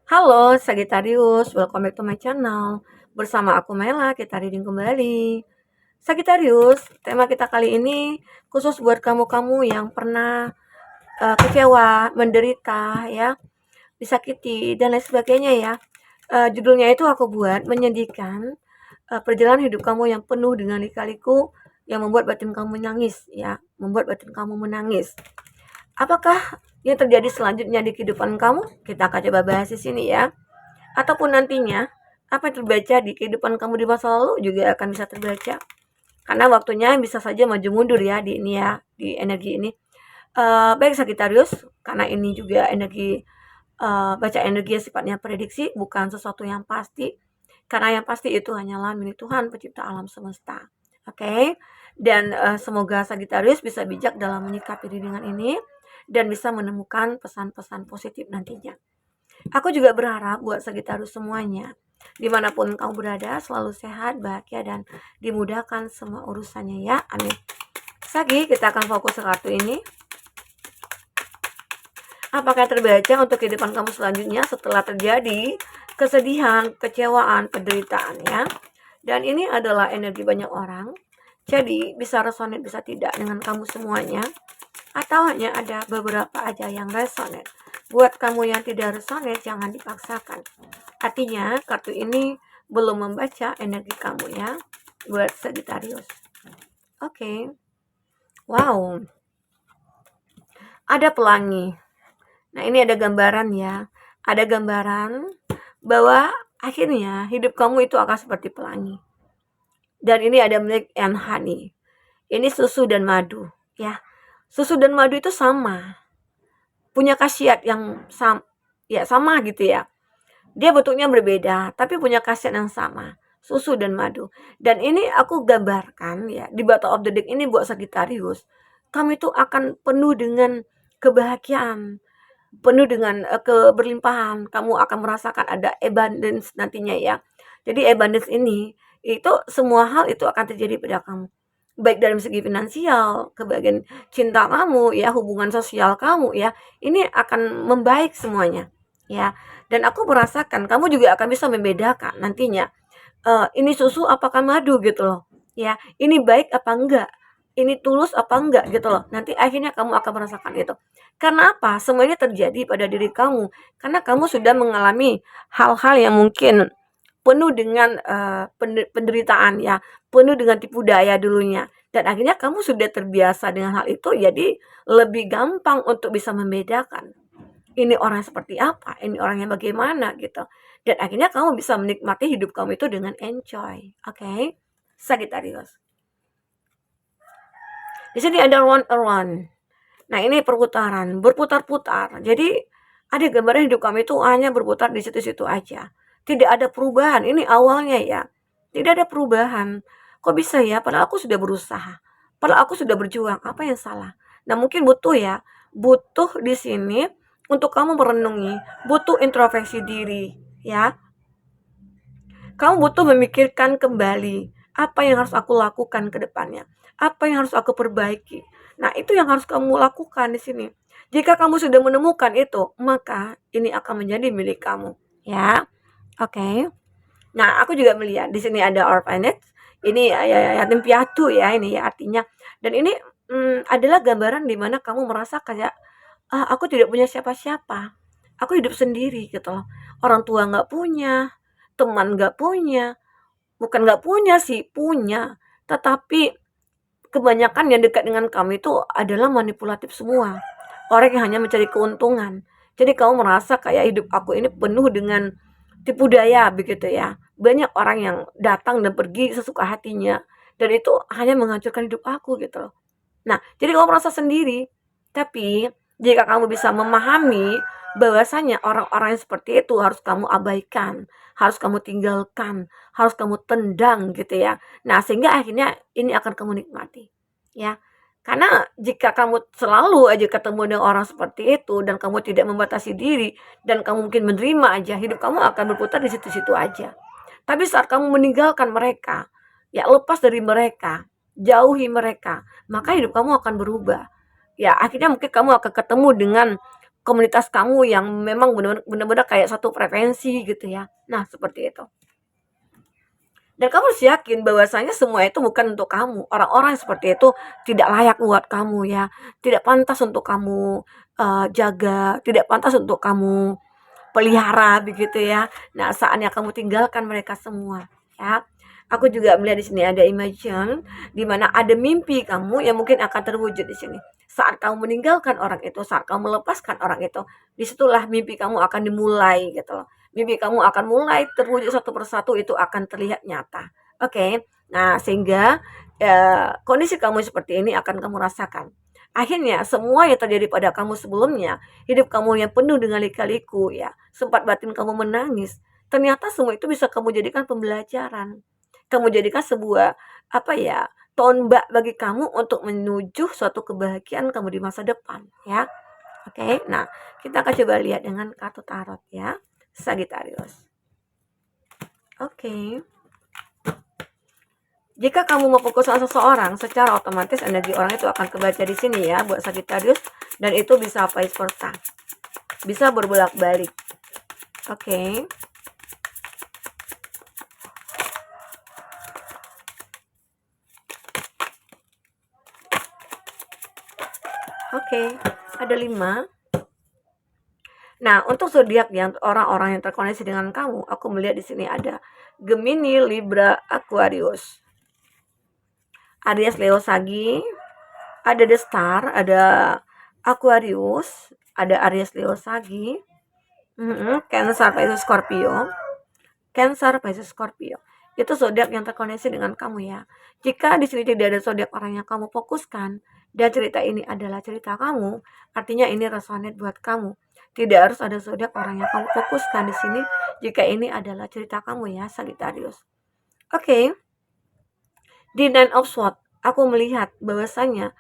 Halo Sagittarius, welcome back to my channel. Bersama aku Mela, kita reading kembali. Sagittarius, tema kita kali ini khusus buat kamu-kamu yang pernah kecewa, menderita, ya, disakiti dan lain sebagainya ya. Judulnya itu aku buat menyedihkan, perjalanan hidup kamu yang penuh dengan lika-liku yang membuat batin kamu menangis, ya, membuat batin kamu menangis. Apakah yang terjadi selanjutnya di kehidupan kamu? Kita akan coba bahas di sini ya. Ataupun nantinya, apa yang terbaca di kehidupan kamu di masa lalu juga akan bisa terbaca. Karena waktunya bisa saja maju mundur ya di ini ya, di energi ini. Baik Sagittarius, karena ini juga energi baca energi yang sifatnya prediksi, bukan sesuatu yang pasti. Karena yang pasti itu hanyalah milik Tuhan pencipta alam semesta. Oke. Dan semoga Sagittarius bisa bijak dalam menyikapi readingan ini dan bisa menemukan pesan-pesan positif nantinya. Aku juga berharap buat Sagittarius semuanya, dimanapun kamu berada, selalu sehat, bahagia, dan dimudahkan semua urusannya ya. Amin. Sagi, kita akan fokus ke kartu ini. Apakah terbaca untuk kehidupan kamu selanjutnya setelah terjadi kesedihan, kecewaan, penderitaan ya. Dan ini adalah energi banyak orang. Jadi bisa resonate, bisa tidak dengan kamu semuanya. Atau hanya ada beberapa aja yang resonate. Buat kamu yang tidak resonate, jangan dipaksakan. Artinya, kartu ini belum membaca energi kamu ya. Buat Sagittarius. Oke. Wow. Ada pelangi. Nah, ini ada gambaran ya. Ada gambaran bahwa akhirnya hidup kamu itu akan seperti pelangi. Dan ini ada milk and honey. Ini susu dan madu ya. Susu dan madu itu sama. Punya khasiat yang sama gitu ya. Dia bentuknya berbeda, tapi punya khasiat yang sama. Susu dan madu. Dan ini aku gambarkan ya, di Battle of the Deck ini buat Sagittarius. Kamu itu akan penuh dengan kebahagiaan, penuh dengan keberlimpahan. Kamu akan merasakan ada abundance nantinya ya. Jadi abundance ini, itu semua hal itu akan terjadi pada kamu. Baik dalam segi finansial, kebahagiaan cinta kamu ya, hubungan sosial kamu ya. Ini akan membaik semuanya ya. Dan aku merasakan kamu juga akan bisa membedakan nantinya, ini susu apakah madu gitu loh ya. Ini baik apa enggak, ini tulus apa enggak gitu loh. Nanti akhirnya kamu akan merasakan itu. Karena apa? Semuanya terjadi pada diri kamu. Karena kamu sudah mengalami hal-hal yang mungkin penuh dengan penderitaan ya, penuh dengan tipu daya dulunya. Dan akhirnya kamu sudah terbiasa dengan hal itu, jadi lebih gampang untuk bisa membedakan. Ini orang seperti apa, ini orangnya bagaimana gitu. Dan akhirnya kamu bisa menikmati hidup kamu itu dengan enjoy. Oke? Sagittarius. Di sini ada round around. Nah, ini perputaran, berputar-putar. Jadi ada gambaran hidup kamu itu hanya berputar di situ-situ aja. Tidak ada perubahan. Ini awalnya ya. Tidak ada perubahan. Kok bisa ya? Padahal aku sudah berusaha. Padahal aku sudah berjuang. Apa yang salah? Nah, mungkin butuh ya. Butuh di sini untuk kamu merenungi. Butuh introspeksi diri. Ya. Kamu butuh memikirkan kembali. Apa yang harus aku lakukan ke depannya? Apa yang harus aku perbaiki? Nah, itu yang harus kamu lakukan di sini. Jika kamu sudah menemukan itu, maka ini akan menjadi milik kamu. Ya. Oke. Nah, aku juga melihat di sini ada orphanage. Ini ya, yatim piatu ya ini ya artinya. Dan ini adalah gambaran di mana kamu merasa kayak aku tidak punya siapa-siapa. Aku hidup sendiri gitu loh. Orang tua nggak punya, teman nggak punya, bukan nggak punya sih, punya. Tetapi kebanyakan yang dekat dengan kamu itu adalah manipulatif semua. Orang yang hanya mencari keuntungan. Jadi kamu merasa kayak hidup aku ini penuh dengan tipu daya begitu ya. Banyak orang yang datang dan pergi sesuka hatinya. Dan itu hanya menghancurkan hidup aku gitu loh. Nah, jadi kamu merasa sendiri. Tapi jika kamu bisa memahami bahwasanya orang-orang yang seperti itu harus kamu abaikan, harus kamu tinggalkan, harus kamu tendang gitu ya. Nah, sehingga akhirnya ini akan kamu nikmati. Ya. Karena jika kamu selalu aja ketemu dengan orang seperti itu dan kamu tidak membatasi diri dan kamu mungkin menerima aja, hidup kamu akan berputar di situ-situ aja. Tapi saat kamu meninggalkan mereka, ya lepas dari mereka, jauhi mereka, maka hidup kamu akan berubah. Ya, akhirnya mungkin kamu akan ketemu dengan komunitas kamu yang memang benar-benar kayak satu frekuensi gitu ya. Nah, seperti itu. Dan kamu harus yakin bahwasanya semua itu bukan untuk kamu. Orang-orang seperti itu tidak layak buat kamu ya. Tidak pantas untuk kamu jaga, tidak pantas untuk kamu pelihara begitu ya. Nah, saatnya kamu tinggalkan mereka semua ya. Aku juga melihat di sini ada imagine di mana ada mimpi kamu yang mungkin akan terwujud di sini. Saat kamu meninggalkan orang itu, saat kamu melepaskan orang itu, disitulah mimpi kamu akan dimulai gitu loh. Mimpi kamu akan mulai terwujud satu persatu, itu akan terlihat nyata. Oke. Nah, sehingga kondisi kamu seperti ini akan kamu rasakan. Akhirnya semua yang terjadi pada kamu sebelumnya, hidup kamu yang penuh dengan lika-liku ya, sempat batin kamu menangis, ternyata semua itu bisa kamu jadikan pembelajaran. Kamu jadikan sebuah apa ya, tombak bagi kamu untuk menuju suatu kebahagiaan kamu di masa depan ya. Oke. Nah, kita akan coba lihat dengan kartu tarot ya. Sagittarius. Oke. Jika kamu mau fokus sama seseorang, secara otomatis energi orang itu akan kebaca di sini ya buat Sagittarius, dan itu bisa vice versa. Bisa berbolak-balik. Oke. Oke, ada 5. Nah, untuk zodiak yang orang-orang yang terkoneksi dengan kamu, aku melihat di sini ada Gemini, Libra, Aquarius, Aries, Leo, Sagi, ada The Star, ada Aquarius, ada Aries, Leo, Sagi, Cancer, Pisces, Scorpio, Cancer, Pisces, Scorpio. Itu zodiak yang terkoneksi dengan kamu ya. Jika di sini tidak ada zodiak orang yang kamu fokuskan dan cerita ini adalah cerita kamu, artinya ini resonate buat kamu. Tidak harus ada zodiak orang yang kamu fokuskan di sini jika ini adalah cerita kamu ya, Sagittarius. Oke. Di Nine of Swords, aku melihat bahwasanya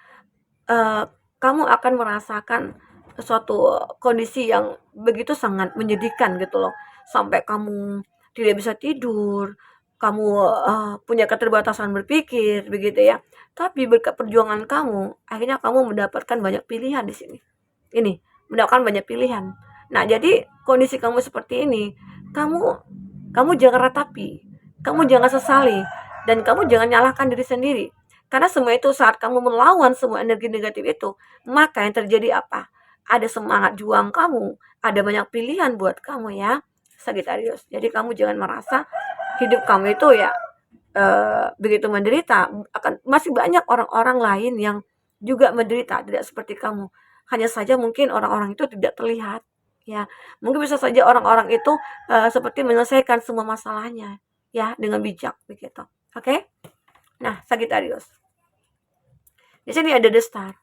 kamu akan merasakan suatu kondisi yang begitu sangat menyedihkan gitu loh. Sampai kamu tidak bisa tidur, kamu punya keterbatasan berpikir begitu ya. Tapi berkat perjuangan kamu, akhirnya kamu mendapatkan banyak pilihan di sini. Ini, mendapatkan banyak pilihan. Nah, jadi kondisi kamu seperti ini, kamu kamu jangan ratapi, kamu jangan sesali, dan kamu jangan nyalahkan diri sendiri. Karena semua itu saat kamu melawan semua energi negatif itu, maka yang terjadi apa? Ada semangat juang kamu, ada banyak pilihan buat kamu ya, Sagittarius. Jadi kamu jangan merasa hidup kamu itu ya begitu menderita. Masih banyak orang-orang lain yang juga menderita, tidak seperti kamu. Hanya saja mungkin orang-orang itu tidak terlihat ya. Mungkin bisa saja orang-orang itu seperti menyelesaikan semua masalahnya ya dengan bijak begitu. Oke? Nah, Sagittarius. Di sini ada The Star.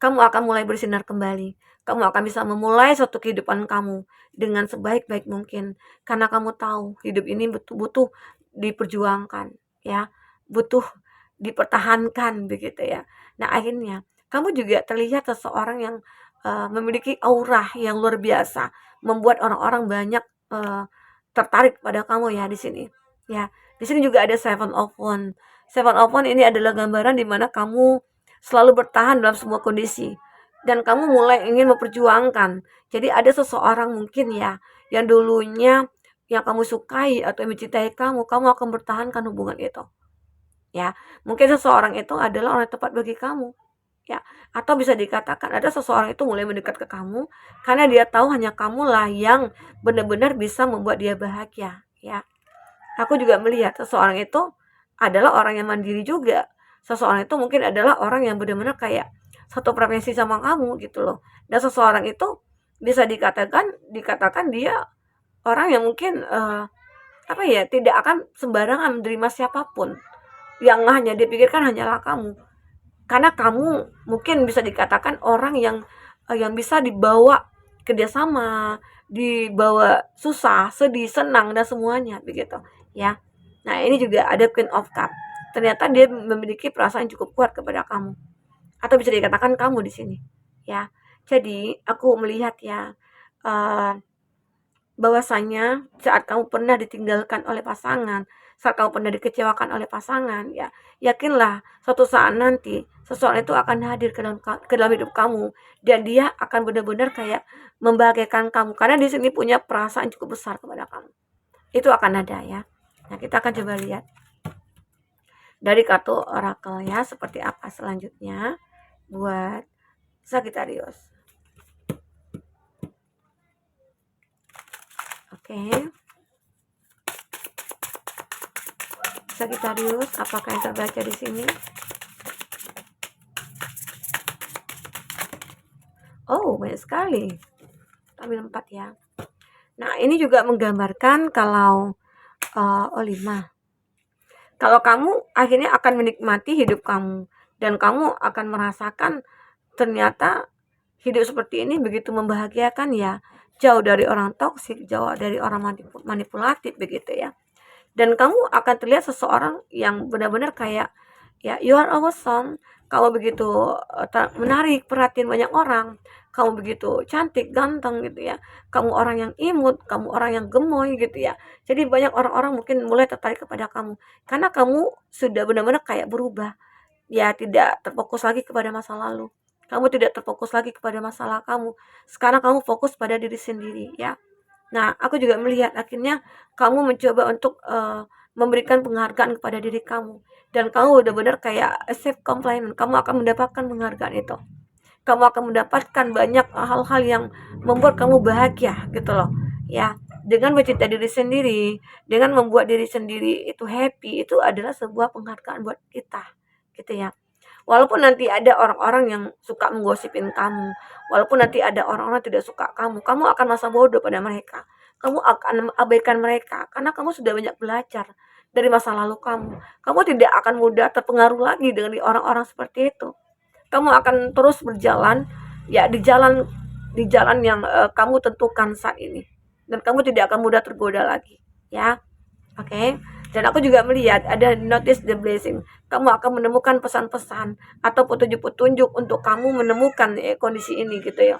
Kamu akan mulai bersinar kembali. Kamu akan bisa memulai suatu kehidupan kamu dengan sebaik-baik mungkin. Karena kamu tahu hidup ini butuh diperjuangkan ya. Butuh dipertahankan begitu ya. Nah, akhirnya kamu juga terlihat seseorang yang memiliki aura yang luar biasa, membuat orang-orang banyak tertarik pada kamu ya di sini. Ya, di sini juga ada Seven of Wands. Seven of Wands ini adalah gambaran di mana kamu selalu bertahan dalam semua kondisi dan kamu mulai ingin memperjuangkan. Jadi ada seseorang mungkin ya yang dulunya yang kamu sukai atau yang mencintai kamu akan bertahankan hubungan itu. Ya, mungkin seseorang itu adalah orang yang tepat bagi kamu. Ya, atau bisa dikatakan ada seseorang itu mulai mendekat ke kamu karena dia tahu hanya kamulah yang benar-benar bisa membuat dia bahagia, ya. Aku juga melihat seseorang itu adalah orang yang mandiri juga. Seseorang itu mungkin adalah orang yang benar-benar kayak satu frekuensi sama kamu gitu loh. Dan seseorang itu bisa dikatakan dia orang yang mungkin apa ya, tidak akan sembarangan menerima siapapun. Yang hanya dipikirkan hanyalah kamu. Karena kamu mungkin bisa dikatakan orang yang bisa dibawa kerjasama, dibawa susah, sedih, senang, dan semuanya begitu ya. Nah, ini juga ada Queen of Cup. Ternyata dia memiliki perasaan cukup kuat kepada kamu. Atau bisa dikatakan kamu di sini ya. Jadi aku melihat ya, bahwasanya saat kamu pernah ditinggalkan oleh pasangan, saat kamu pernah dikecewakan oleh pasangan, ya yakinlah suatu saat nanti seseorang itu akan hadir ke dalam hidup kamu, dan dia akan benar-benar kayak membahagiakan kamu karena di sini punya perasaan cukup besar kepada kamu. Itu akan ada ya. Nah, kita akan coba lihat dari kartu oracle ya seperti apa selanjutnya buat Sagittarius. Oke. Sagittarius, apakah yang terbaca di sini? Oh, banyak sekali. Ambil 4 ya. Nah, ini juga menggambarkan kalau 5. Kalau kamu akhirnya akan menikmati hidup kamu dan kamu akan merasakan ternyata hidup seperti ini begitu membahagiakan ya. Jauh dari orang toksik, jauh dari orang manipulatif begitu ya. Dan kamu akan terlihat seseorang yang benar-benar kayak ya you are awesome, kamu begitu menarik perhatian banyak orang, kamu begitu cantik ganteng gitu ya, kamu orang yang imut, kamu orang yang gemoy gitu ya. Jadi banyak orang-orang mungkin mulai tertarik kepada kamu karena kamu sudah benar-benar kayak berubah ya, tidak terfokus lagi kepada masa lalu, kamu tidak terfokus lagi kepada masalah kamu, sekarang kamu fokus pada diri sendiri ya. Nah, aku juga melihat akhirnya kamu mencoba untuk memberikan penghargaan kepada diri kamu dan kamu benar-benar kayak accept compliment, kamu akan mendapatkan penghargaan itu. Kamu akan mendapatkan banyak hal-hal yang membuat kamu bahagia gitu loh. Ya, dengan mencintai diri sendiri, dengan membuat diri sendiri itu happy, itu adalah sebuah penghargaan buat kita. Gitu ya. Walaupun nanti ada orang-orang yang suka menggosipin kamu, walaupun nanti ada orang-orang tidak suka kamu, kamu akan merasa bodoh pada mereka. Kamu akan abaikan mereka karena kamu sudah banyak belajar dari masa lalu kamu. Kamu tidak akan mudah terpengaruh lagi dengan orang-orang seperti itu. Kamu akan terus berjalan ya di jalan yang kamu tentukan saat ini. Dan kamu tidak akan mudah tergoda lagi, ya. Oke. Dan aku juga melihat ada notice the blessing. Kamu akan menemukan pesan-pesan atau petunjuk-petunjuk untuk kamu menemukan kondisi ini gitu ya.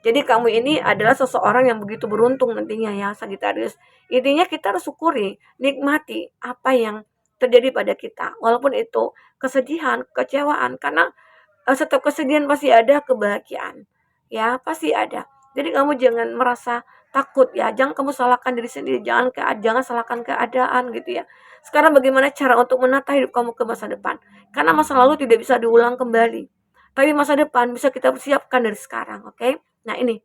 Jadi kamu ini adalah seseorang yang begitu beruntung nantinya ya Sagittarius. Intinya kita harus syukuri, nikmati apa yang terjadi pada kita. Walaupun itu kesedihan, kekecewaan, karena setiap kesedihan pasti ada kebahagiaan. Ya, pasti ada. Jadi kamu jangan merasa takut ya, jangan kamu salahkan diri sendiri, jangan salahkan keadaan gitu ya. Sekarang bagaimana cara untuk menata hidup kamu ke masa depan? Karena masa lalu tidak bisa diulang kembali. Tapi masa depan bisa kita persiapkan dari sekarang, oke? Nah, ini.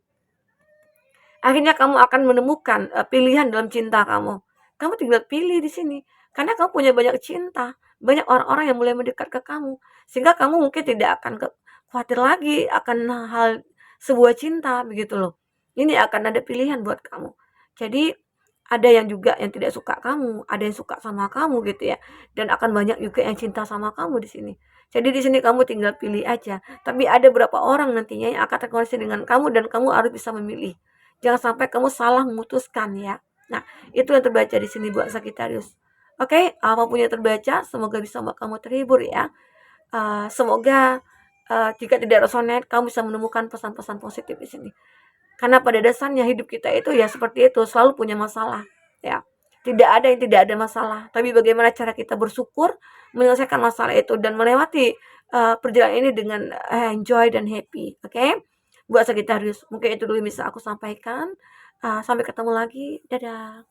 Akhirnya kamu akan menemukan pilihan dalam cinta kamu. Kamu tinggal pilih di sini. Karena kamu punya banyak cinta, banyak orang-orang yang mulai mendekat ke kamu. Sehingga kamu mungkin tidak akan khawatir lagi akan hal sebuah cinta begitu loh. Ini akan ada pilihan buat kamu. Jadi ada yang juga yang tidak suka kamu, ada yang suka sama kamu gitu ya. Dan akan banyak juga yang cinta sama kamu di sini. Jadi di sini kamu tinggal pilih aja. Tapi ada berapa orang nantinya yang akan terkoneksi dengan kamu dan kamu harus bisa memilih. Jangan sampai kamu salah memutuskan ya. Nah, itu yang terbaca di sini buat Sagittarius. Oke, apapun yang terbaca, semoga bisa membuat kamu terhibur ya. Semoga jika tidak resonate, kamu bisa menemukan pesan-pesan positif di sini. Karena pada dasarnya hidup kita itu ya seperti itu, selalu punya masalah, ya. Tidak ada yang tidak ada masalah, tapi bagaimana cara kita bersyukur menyelesaikan masalah itu dan melewati perjalanan ini dengan enjoy dan happy, oke? Buat Sagittarius, mungkin itu dulu bisa aku sampaikan. Sampai ketemu lagi, dadah.